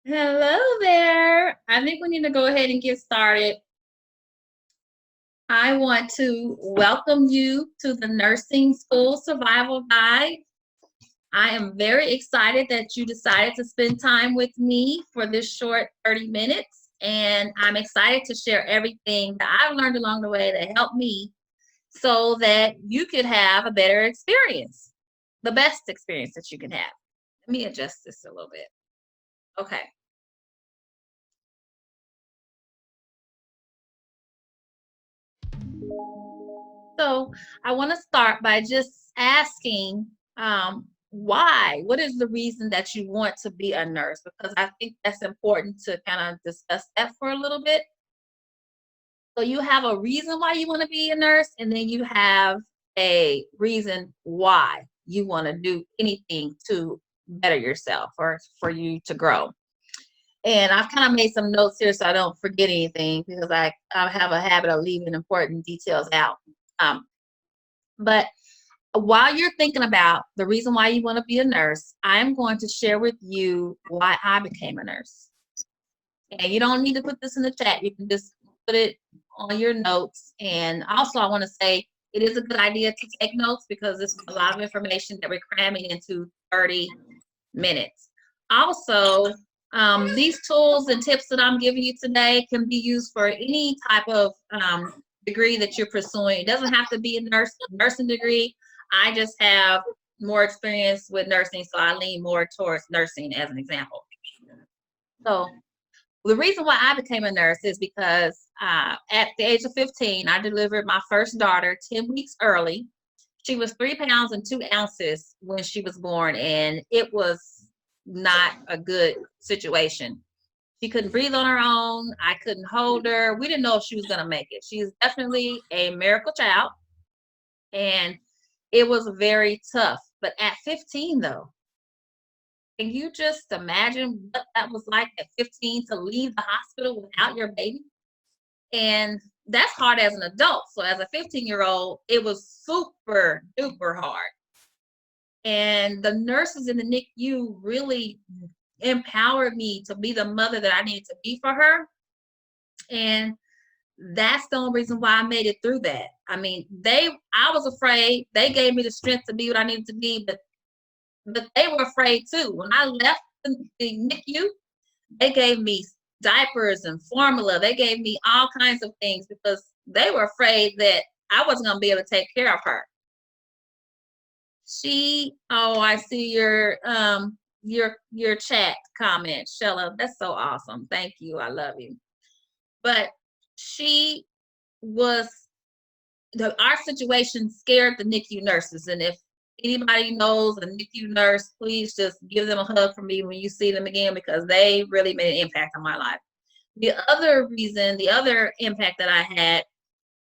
Hello there. I think we need to go ahead and get started. I want to welcome you to the Nursing School Survival Guide. I am very excited that you decided to spend time with me for this short 30 minutes, and I'm excited to share everything that I've learned along the way to help me so that you could have a better experience, the best experience that you can have. Let me adjust this a little bit. Okay. So I want to start by just asking why? What is the reason that you want to be a nurse? Because I think that's important to kind of discuss that for a little bit. So you have a reason why you want to be a nurse, and then you have a reason why you want to do anything to better yourself or for you to grow. And I've kind of made some notes here so I don't forget anything because I have a habit of leaving important details out. Um, but while you're thinking about the reason why you want to be a nurse, I'm going to share with you why I became a nurse. And you don't need to put this in the chat. You can just put it on your notes. And also, I want to say it is a good idea to take notes because this is a lot of information that we're cramming into 30 minutes. Also, these tools and tips that I'm giving you today can be used for any type of degree that you're pursuing. It doesn't have to be a nursing degree. I just have more experience with nursing, so I lean more towards nursing as an example. So the reason why I became a nurse is because at the age of 15, I delivered my first daughter 10 weeks early. She was 3 pounds and 2 ounces when she was born, and it was not a good situation. She couldn't breathe on her own. I couldn't hold her. We didn't know if she was going to make it. She's definitely a miracle child, and it was very tough. But at 15, though, can you just imagine what that was like at 15 to leave the hospital without your baby? And that's hard as an adult. So as a 15-year-old, it was super duper hard. And the nurses in the NICU really empowered me to be the mother that I needed to be for her. And that's the only reason why I made it through that. I mean, I was afraid. They gave me the strength to be what I needed to be, but they were afraid too. When I left the NICU, they gave me diapers and formula. They gave me all kinds of things because they were afraid that I wasn't going to be able to take care of her. Oh, I see your chat comment, Shella. That's so awesome. Thank you. I love you. But she was our situation scared the NICU nurses. And if anybody knows a NICU nurse, please just give them a hug for me when you see them again because they really made an impact on my life. The other impact that I had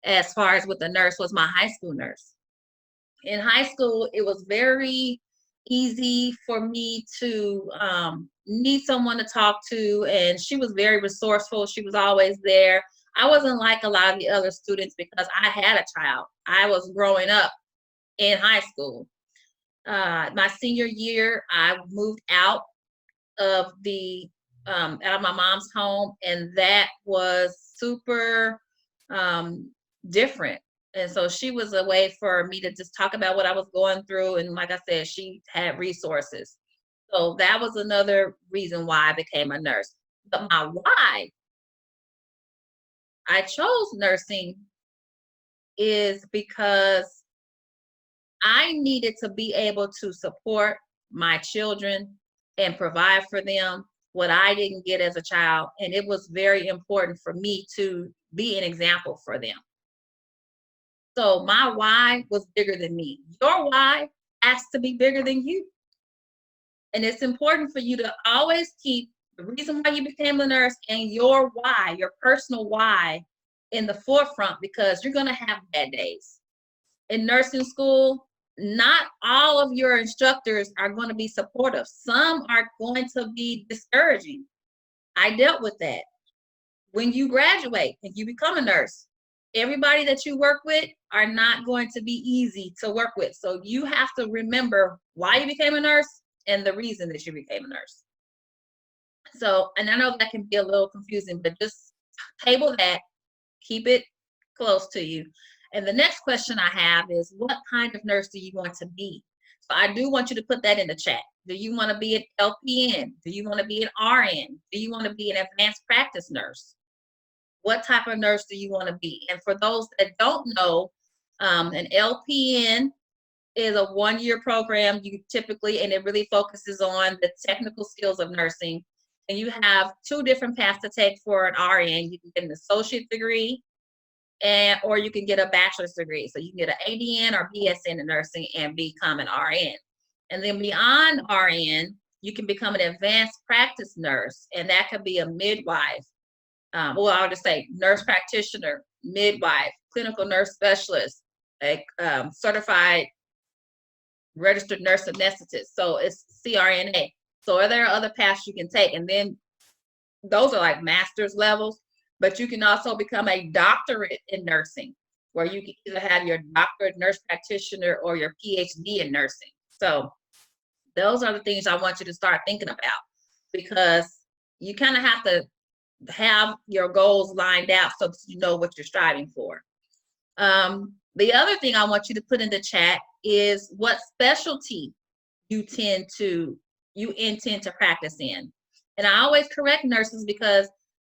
as far as with the nurse was my high school nurse. In high school, it was very easy for me to need someone to talk to, and she was very resourceful. She was always there. I wasn't like a lot of the other students because I had a child. I was growing up in high school. My senior year, I moved of the out of my mom's home, and that was super different. And so she was a way for me to just talk about what I was going through. And like I said, she had resources. So that was another reason why I became a nurse. But my why I chose nursing is because I needed to be able to support my children and provide for them what I didn't get as a child. And it was very important for me to be an example for them. So my why was bigger than me. Your why has to be bigger than you. And it's important for you to always keep the reason why you became a nurse and your why, your personal why, in the forefront because you're going to have bad days. In nursing school, not all of your instructors are going to be supportive. Some are going to be discouraging. I dealt with that. When you graduate and you become a nurse, everybody that you work with are not going to be easy to work with. So you have to remember why you became a nurse and the reason that you became a nurse. So, and I know that can be a little confusing, but just table that, keep it close to you. And the next question I have is, what kind of nurse do you want to be? So I do want you to put that in the chat. Do you want to be an LPN? Do you want to be an RN? Do you want to be an advanced practice nurse? What type of nurse do you want to be? And for those that don't know, an LPN is a 1-year program. You typically, and it really focuses on the technical skills of nursing. And you have 2 different paths to take for an RN. You can get an associate degree, or you can get a bachelor's degree. So you can get an ADN or BSN in nursing and become an RN. And then beyond RN, you can become an advanced practice nurse, and that could be a midwife. Well, I'll just say nurse practitioner, midwife, clinical nurse specialist, a certified registered nurse anesthetist. So it's CRNA. So there are other paths you can take, and then those are like master's levels. But you can also become a doctorate in nursing, where you can either have your doctorate nurse practitioner or your PhD in nursing. So those are the things I want you to start thinking about, because you kind of have to have your goals lined out so that you know what you're striving for. The other thing I want you to put in the chat is what specialty you intend to practice in. And I always correct nurses, because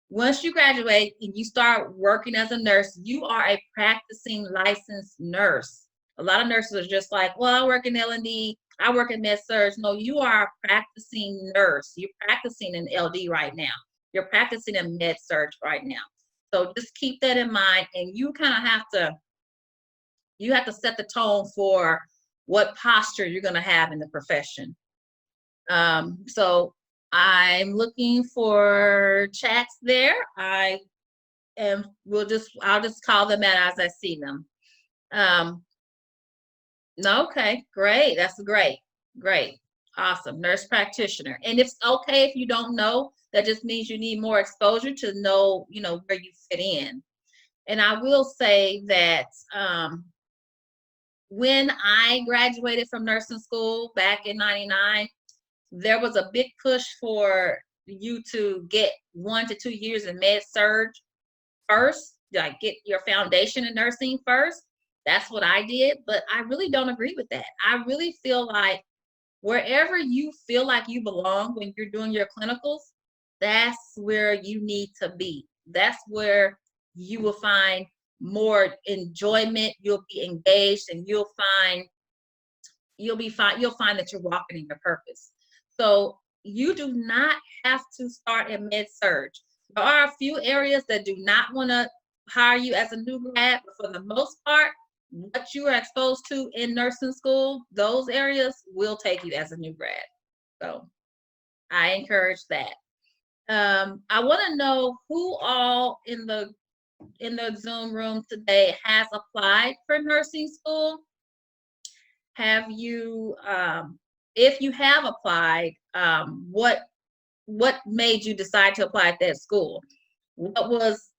once you graduate and you start working as a nurse, you are a practicing licensed nurse. A lot of nurses are just like, well, I work in L&D, I work in med surg. No, you are a practicing nurse. You're practicing in LD right now. You're practicing in med surg right now. So just keep that in mind, and you kind of have to set the tone for what posture you're going to have in the profession. So I'm looking for chats there. I'll just call them out as I see them. Okay, great. That's great. Awesome. Nurse practitioner. And it's okay if you don't know. That just means you need more exposure to know, where you fit in. And I will say that when I graduated from nursing school back in '99, there was a big push for you to get 1 to 2 years in med surg first, like get your foundation in nursing first. That's what I did, but I really don't agree with that. I really feel like wherever you feel like you belong when you're doing your clinicals, that's where you need to be. That's where you will find more enjoyment, you'll be engaged, and you'll find that you're walking in your purpose. So you do not have to start in med surg. There are a few areas that do not want to hire you as a new grad, but for the most part, what you are exposed to in nursing school, those areas will take you as a new grad. So I encourage that. I want to know who all in the Zoom room today has applied for nursing school. Have you, if you have applied, what made you decide to apply at that school? What was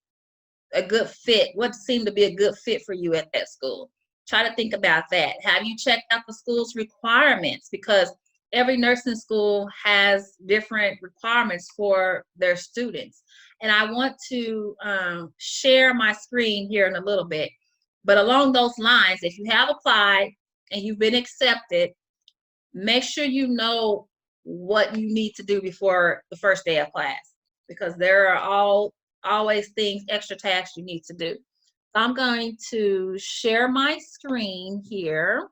a good fit? What seemed to be a good fit for you at that school? Try to think about that. Have you checked out the school's requirements? Because every nursing school has different requirements for their students. And I want to share my screen here in a little bit. But along those lines, if you have applied and you've been accepted, make sure you know what you need to do before the first day of class, because there are always things, extra tasks you need to do. So I'm going to share my screen here,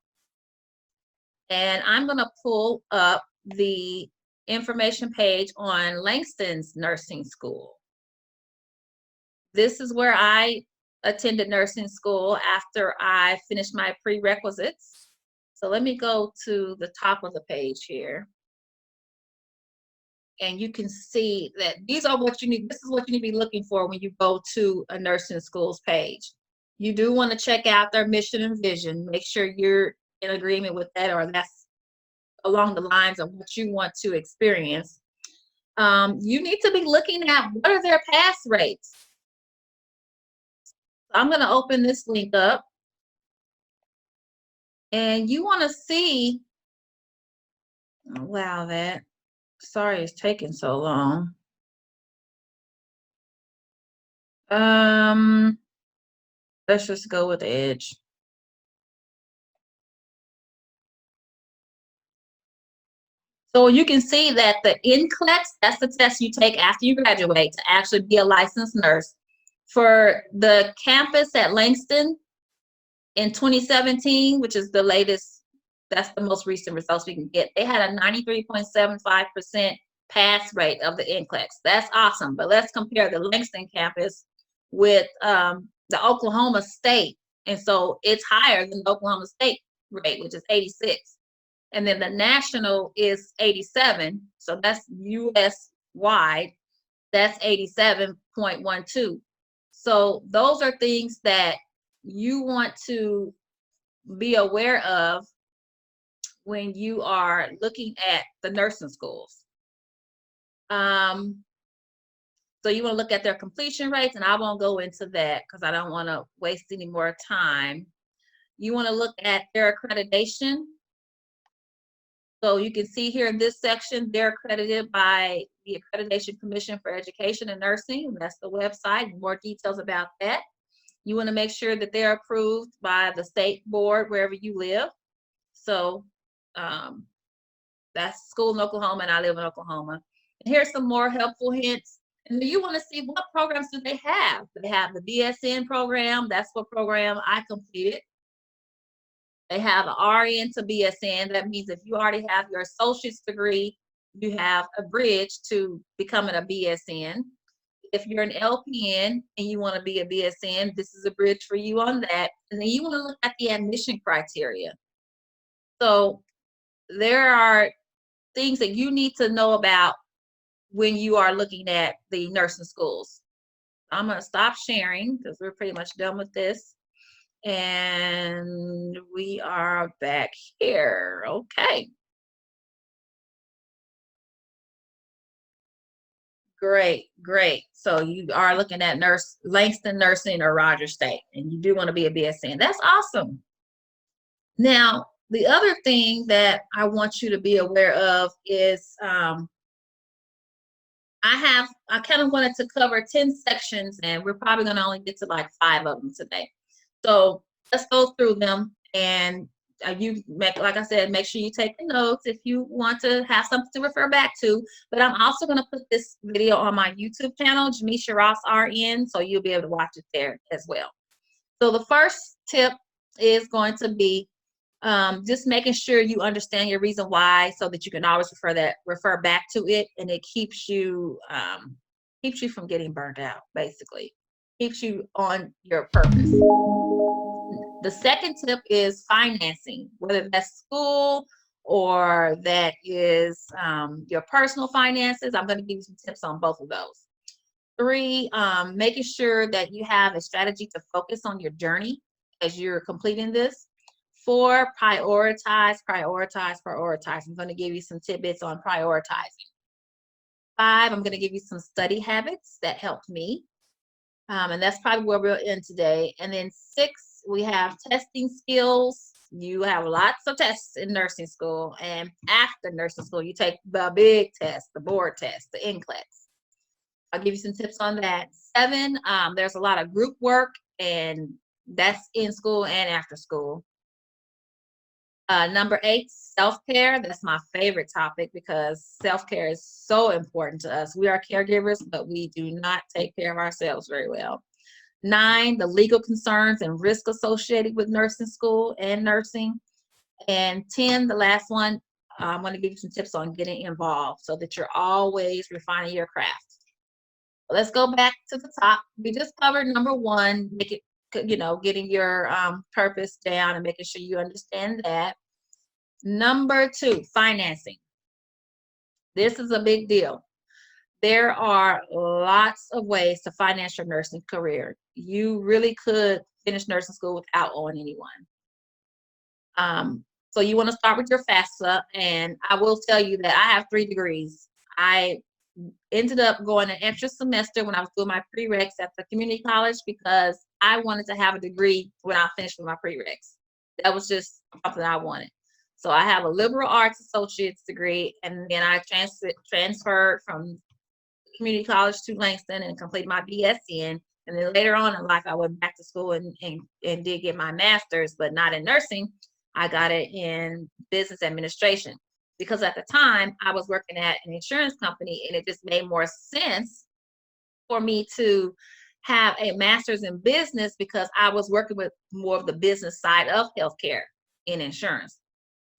and I'm going to pull up the information page on Langston's nursing school. This is where I attended nursing school after I finished my prerequisites. So let me go to the top of the page here. And you can see that these are what you need. This is what you need to be looking for when you go to a nursing school's page. You do want to check out their mission and vision. Make sure you're in agreement with that, or that's along the lines of what you want to experience. You need to be looking at what are their pass rates. So I'm going to open this link up. And you want to see, wow, sorry it's taking so long. Let's just go with Edge. So you can see that the NCLEX, that's the test you take after you graduate to actually be a licensed nurse. For the campus at Langston in 2017, which is the latest, that's the most recent results we can get, they had a 93.75% pass rate of the NCLEX. That's awesome. But let's compare the Langston campus with the Oklahoma State. And so it's higher than the Oklahoma State rate, which is 86. And then the national is 87. So that's US wide. That's 87.12. So those are things that you want to be aware of when you are looking at the nursing schools. So you want to look at their completion rates, and I won't go into that because I don't want to waste any more time. You want to look at their accreditation. So you can see here in this section, they're accredited by the Accreditation Commission for Education and Nursing. That's the website. More details about that. You want to make sure that they're approved by the state board wherever you live. So that's school in Oklahoma, and I live in Oklahoma. And here's some more helpful hints. And you want to see what programs do they have. They have the BSN program. That's what program I completed. They have an RN to BSN. That means if you already have your associate's degree, you have a bridge to becoming a BSN. If you're an LPN and you want to be a BSN, this is a bridge for you on that. And then you want to look at the admission criteria. So there are things that you need to know about when you are looking at the nursing schools. I'm going to stop sharing because we're pretty much done with this. And we are back here. Okay. Great, great. So you are looking at Langston Nursing or Rogers State, and you do want to be a BSN. That's awesome. Now, the other thing that I want you to be aware of is I kind of wanted to cover 10 sections, and we're probably going to only get to like 5 of them today. So let's go through them, and like I said, make sure you take the notes if you want to have something to refer back to. But I'm also going to put this video on my YouTube channel, Jamisha Ross RN, so you'll be able to watch it there as well. So the first tip is going to be just making sure you understand your reason why, so that you can always refer back to it, and it keeps you from getting burnt out. Basically, keeps you on your purpose. The second tip is financing, whether that's school or that is your personal finances. I'm going to give you some tips on both of those. 3, making sure that you have a strategy to focus on your journey as you're completing this. 4, prioritize, prioritize, prioritize. I'm going to give you some tidbits on prioritizing. 5, I'm going to give you some study habits that helped me. And that's probably where we're in today. And then 6, we have testing skills. You have lots of tests in nursing school. And after nursing school, you take the big test, the board test, the NCLEX. I'll give you some tips on that. 7, there's a lot of group work, and that's in school and after school. Number 8, self-care. That's my favorite topic because self-care is so important to us. We are caregivers, but we do not take care of ourselves very well. 9, the legal concerns and risk associated with nursing school and nursing. And 10, the last one, I'm going to give you some tips on getting involved so that you're always refining your craft. Let's go back to the top. We just covered number 1, getting your purpose down and making sure you understand that. Number 2, financing. This is a big deal. There are lots of ways to finance your nursing career. You really could finish nursing school without owing anyone. So you want to start with your FAFSA, and I will tell you that I have 3 degrees. I ended up going an extra semester when I was doing my prereqs at the community college because I wanted to have a degree when I finished with my prereqs. That was just something I wanted. So I have a liberal arts associate's degree, and then I transferred from community college to Langston and completed my BSN. And then later on in life, I went back to school and did get my master's, but not in nursing. I got it in business administration because at the time I was working at an insurance company and it just made more sense for me to have a master's in business because I was working with more of the business side of healthcare in insurance.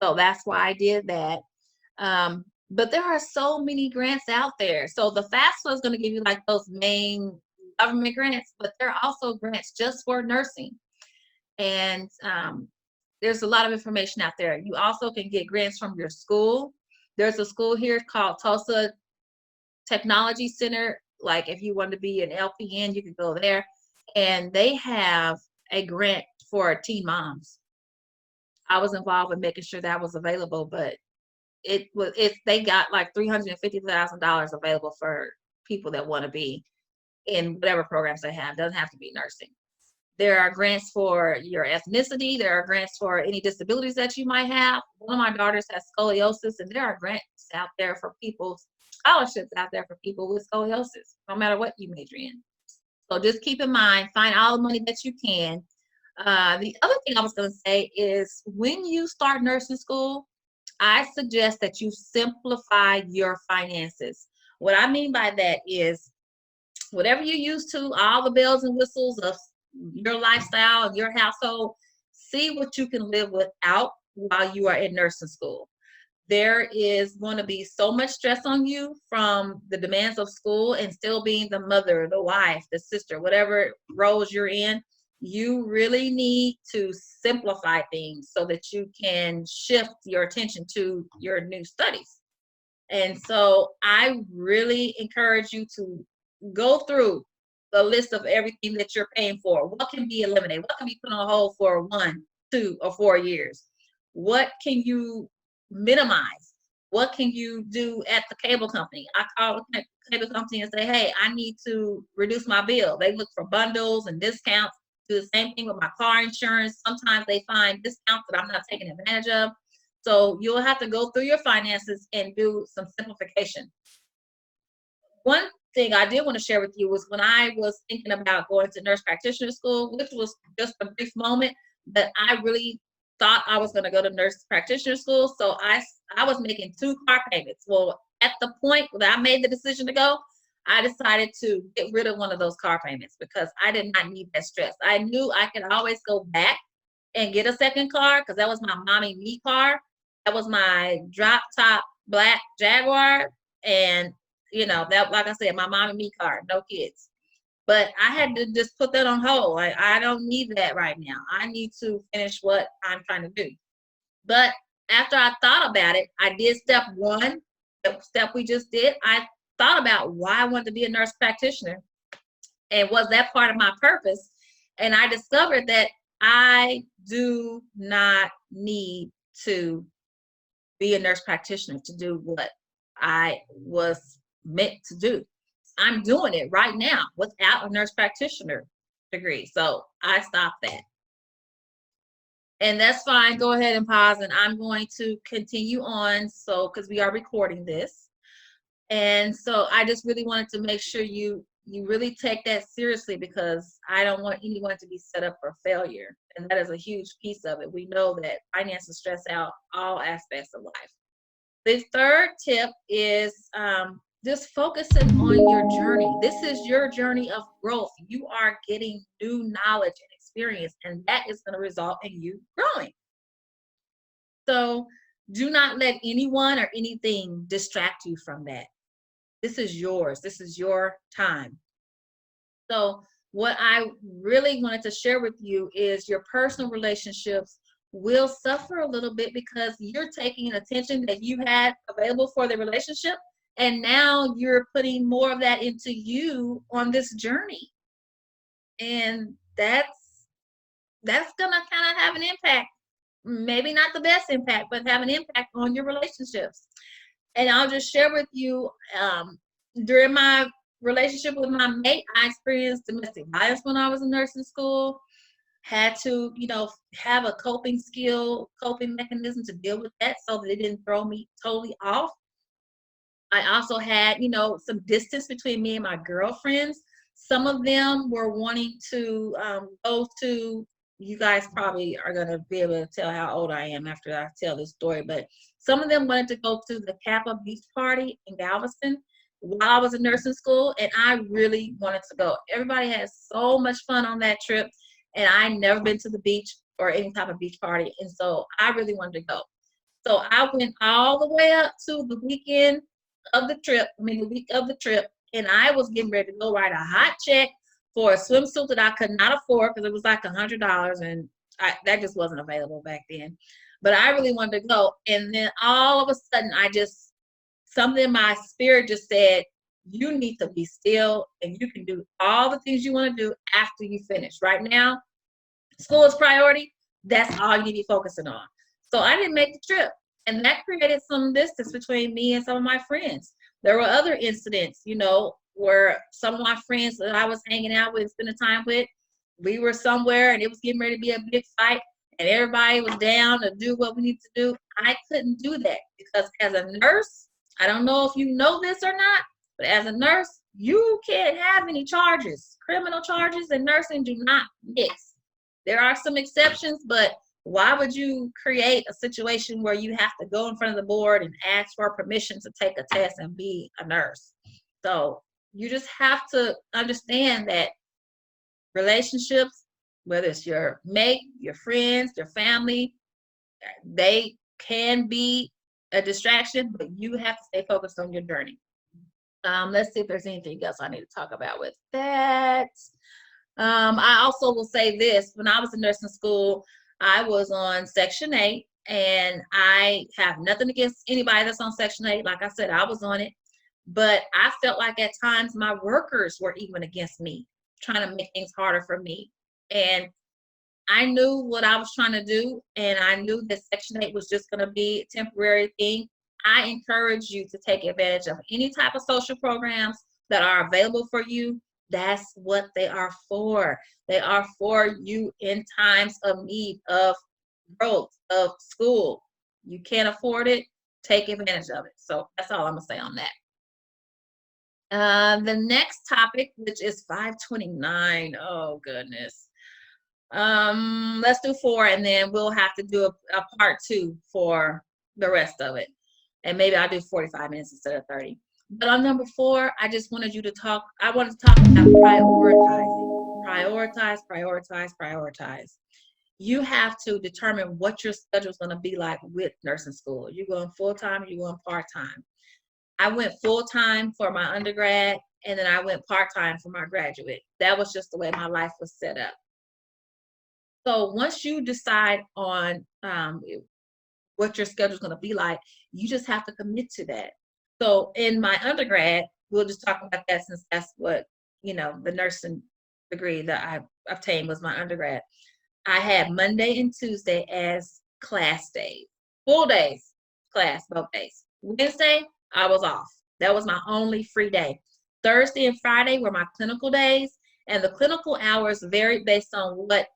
So that's why I did that. But there are so many grants out there. So the FAFSA is going to give you like those main government grants, but there are also grants just for nursing. And there's a lot of information out there. You also can get grants from your school. There's a school here called Tulsa Technology Center. Like if you want to be an LPN, you can go there. And they have a grant for teen moms. I was involved in making sure that was available, but they got like $350,000 available for people that want to be in whatever programs they have. Doesn't have to be nursing. There are grants for your ethnicity. There are grants for any disabilities that you might have. One of my daughters has scoliosis, and there are grants out there for people, scholarships out there for people with scoliosis, no matter what you major in. So just keep in mind, find all the money that you can. The other thing I was going to say is when you start nursing school, I suggest that you simplify your finances. What I mean by that is whatever you're used to, all the bells and whistles of your lifestyle and your household, see what you can live without while you are in nursing school. There is going to be so much stress on you from the demands of school and still being the mother, the wife, the sister, whatever roles you're in. You really need to simplify things so that you can shift your attention to your new studies. And so I really encourage you to go through the list of everything that you're paying for. What can be eliminated? What can be put on hold for 1, 2, or 4 years? What can you minimize? What can you do at the cable company? I call the cable company and say, hey, I need to reduce my bill. They look for bundles and discounts. Do the same thing with my car insurance. Sometimes they find discounts that I'm not taking advantage of. So you'll have to go through your finances and do some simplification. One thing I did want to share with you was when I was thinking about going to nurse practitioner school, which was just a brief moment, but I really thought I was going to go to nurse practitioner school. So I was making 2 car payments. Well, at the point that I made the decision to go, I decided to get rid of one of those car payments because I did not need that stress. I knew I could always go back and get a second car because that was my mommy me car. That was my drop top black Jaguar. And, that, like I said, my mommy me car, no kids. But I had to just put that on hold. Like, I don't need that right now. I need to finish what I'm trying to do. But after I thought about it, I did step 1, the step we just did. I thought about why I wanted to be a nurse practitioner and was that part of my purpose. And I discovered that I do not need to be a nurse practitioner to do what I was meant to do. I'm doing it right now without a nurse practitioner degree. So I stopped that. And that's fine. Go ahead and pause. And I'm going to continue on. So, because we are recording this. And so I just really wanted to make sure you really take that seriously because I don't want anyone to be set up for failure. And that is a huge piece of it. We know that finances stress out all aspects of life. The third tip is just focusing on your journey. This is your journey of growth. You are getting new knowledge and experience, and that is going to result in you growing. So do not let anyone or anything distract you from that. This is yours. This is your time. So what I really wanted to share with you is your personal relationships will suffer a little bit because you're taking attention that you had available for the relationship, and now you're putting more of that into you on this journey. And that's gonna kind of have an impact. Maybe not the best impact, but have an impact on your relationships. And I'll just share with you, during my relationship with my mate, I experienced domestic violence when I was in nursing school. Had to, have a coping mechanism to deal with that so that it didn't throw me totally off. I also had, some distance between me and my girlfriends. Some of them were wanting to go to, you guys probably are going to be able to tell how old I am after I tell this story, but some of them wanted to go to the Kappa Beach Party in Galveston while I was in nursing school, and I really wanted to go. Everybody had so much fun on that trip, and I never been to the beach or any type of beach party, and so I really wanted to go. So I went all the way up to the weekend of the trip, the week of the trip, and I was getting ready to go write a hot check for a swimsuit that I could not afford because it was like $100, and that just wasn't available back then. But I really wanted to go, and then all of a sudden, something in my spirit just said, you need to be still, and you can do all the things you want to do after you finish. Right now, school is priority. That's all you need to be focusing on. So I didn't make the trip, and that created some distance between me and some of my friends. There were other incidents, where some of my friends that I was hanging out with, spending time with, we were somewhere and it was getting ready to be a big fight, and everybody was down to do what we need to do. I couldn't do that because as a nurse, I don't know if you know this or not, but as a nurse, you can't have any charges. Criminal charges and nursing do not mix. There are some exceptions, but why would you create a situation where you have to go in front of the board and ask for permission to take a test and be a nurse? So you just have to understand that relationships, whether it's your mate, your friends, your family, they can be a distraction, but you have to stay focused on your journey. Let's see if there's anything else I need to talk about with that. I also will say this, when I was in nursing school, I was on Section 8, and I have nothing against anybody that's on Section 8. Like I said, I was on it, but I felt like at times my workers were even against me, trying to make things harder for me. And I knew what I was trying to do, and I knew that Section 8 was just going to be a temporary thing. I encourage you to take advantage of any type of social programs that are available for you. That's what they are for. They are for you in times of need, of growth, of school. You can't afford it, take advantage of it. So that's all I'm going to say on that. The next topic, which is 529. Oh, goodness. Let's do 4, and then we'll have to do a part 2 for the rest of it. And maybe I'll do 45 minutes instead of 30. But on number 4, I wanted to talk about prioritizing. Prioritize. You have to determine what your schedule is going to be like with nursing school. Are you going full-time or are you going part-time? I went full-time for my undergrad, and then I went part-time for my graduate. That was just the way my life was set up. So once you decide on what your schedule is going to be like, you just have to commit to that. So in my undergrad, we'll just talk about that since that's what, the nursing degree that I obtained was my undergrad. I had Monday and Tuesday as class days, full days, class, both days. Wednesday, I was off. That was my only free day. Thursday and Friday were my clinical days, and the clinical hours varied based on what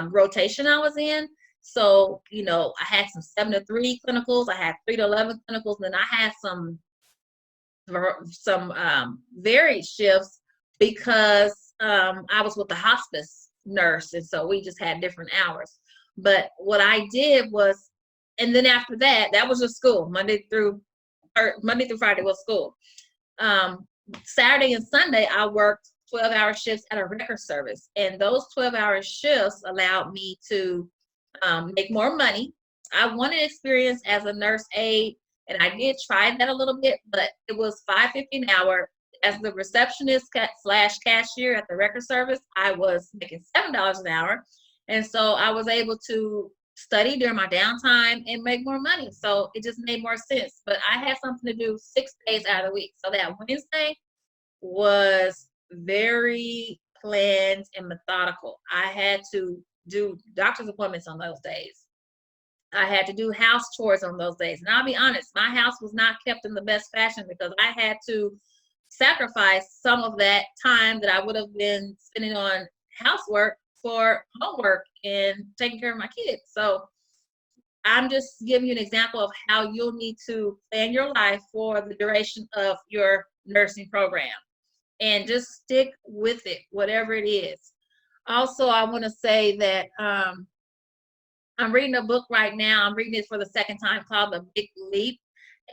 rotation I was in. So, I had some 7 to 3 clinicals. I had 3 to 11 clinicals. And then I had some varied shifts because I was with the hospice nurse. And so we just had different hours. But what I did was, and then after that, that was just school. Monday through Friday was school. Saturday and Sunday, I worked 12-hour shifts at a record service. And those 12-hour shifts allowed me to make more money. I wanted experience as a nurse aide, and I did try that a little bit, but it was $5.50 an hour. As the receptionist / cashier at the record service, I was making $7 an hour. And so I was able to study during my downtime and make more money. So it just made more sense. But I had something to do 6 days out of the week. So that Wednesday was very planned and methodical. I had to do doctor's appointments on those days. I had to do house chores on those days. And I'll be honest, my house was not kept in the best fashion because I had to sacrifice some of that time that I would have been spending on housework for homework and taking care of my kids. So I'm just giving you an example of how you'll need to plan your life for the duration of your nursing program. and just stick with it, whatever it is. Also, I want to say that I'm reading a book right now. I'm reading it for the second time called The Big Leap.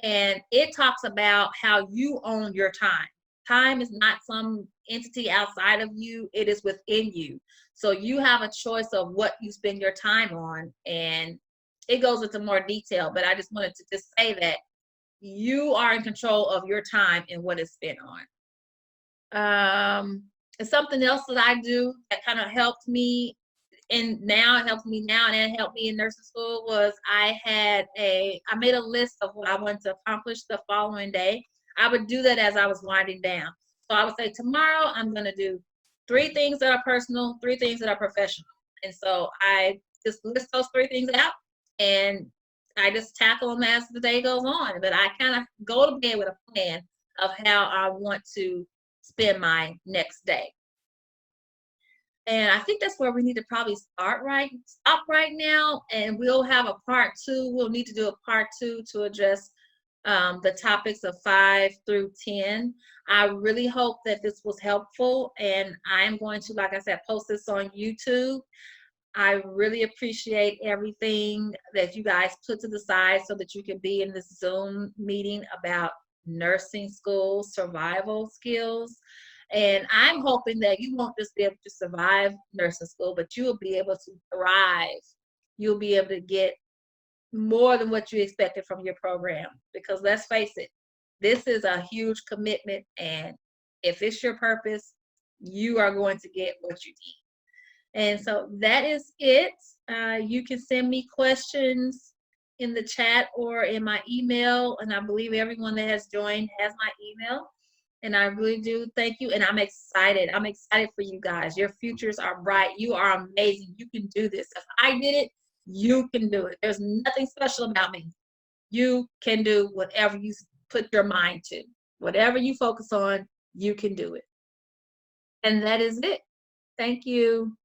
And it talks about how you own your time. Time is not some entity outside of you, it is within you. So you have a choice of what you spend your time on. And it goes into more detail, but I just wanted to just say that you are in control of your time and what it's spent on. And something else that I do that kind of helped me, and now it helps me now and it helped me in nursing school, was I made a list of what I wanted to accomplish the following day. I would do that as I was winding down. So I would say, tomorrow I'm going to do 3 things that are personal, 3 things that are professional. And so I just list those 3 things out, and I just tackle them as the day goes on. But I kind of go to bed with a plan of how I want to spend my next day. And I think that's where we need to probably stop right now, and we'll have a part two. We'll need to do a part two to address the topics of 5 through 10. I really hope that this was helpful, and I'm going to, like I said, post this on YouTube. I really appreciate everything that you guys put to the side so that you can be in this Zoom meeting about nursing school survival skills. And I'm hoping that you won't just be able to survive nursing school, but you will be able to thrive. You'll be able to get more than what you expected from your program. Because let's face it, this is a huge commitment. And if it's your purpose, you are going to get what you need. And so that is it. You can send me questions in the chat or in my email. And I believe everyone that has joined has my email. And I really do thank you. And I'm excited. I'm excited for you guys. Your futures are bright. You are amazing. You can do this. If I did it, you can do it. There's nothing special about me. You can do whatever you put your mind to. Whatever you focus on, you can do it. And that is it. Thank you.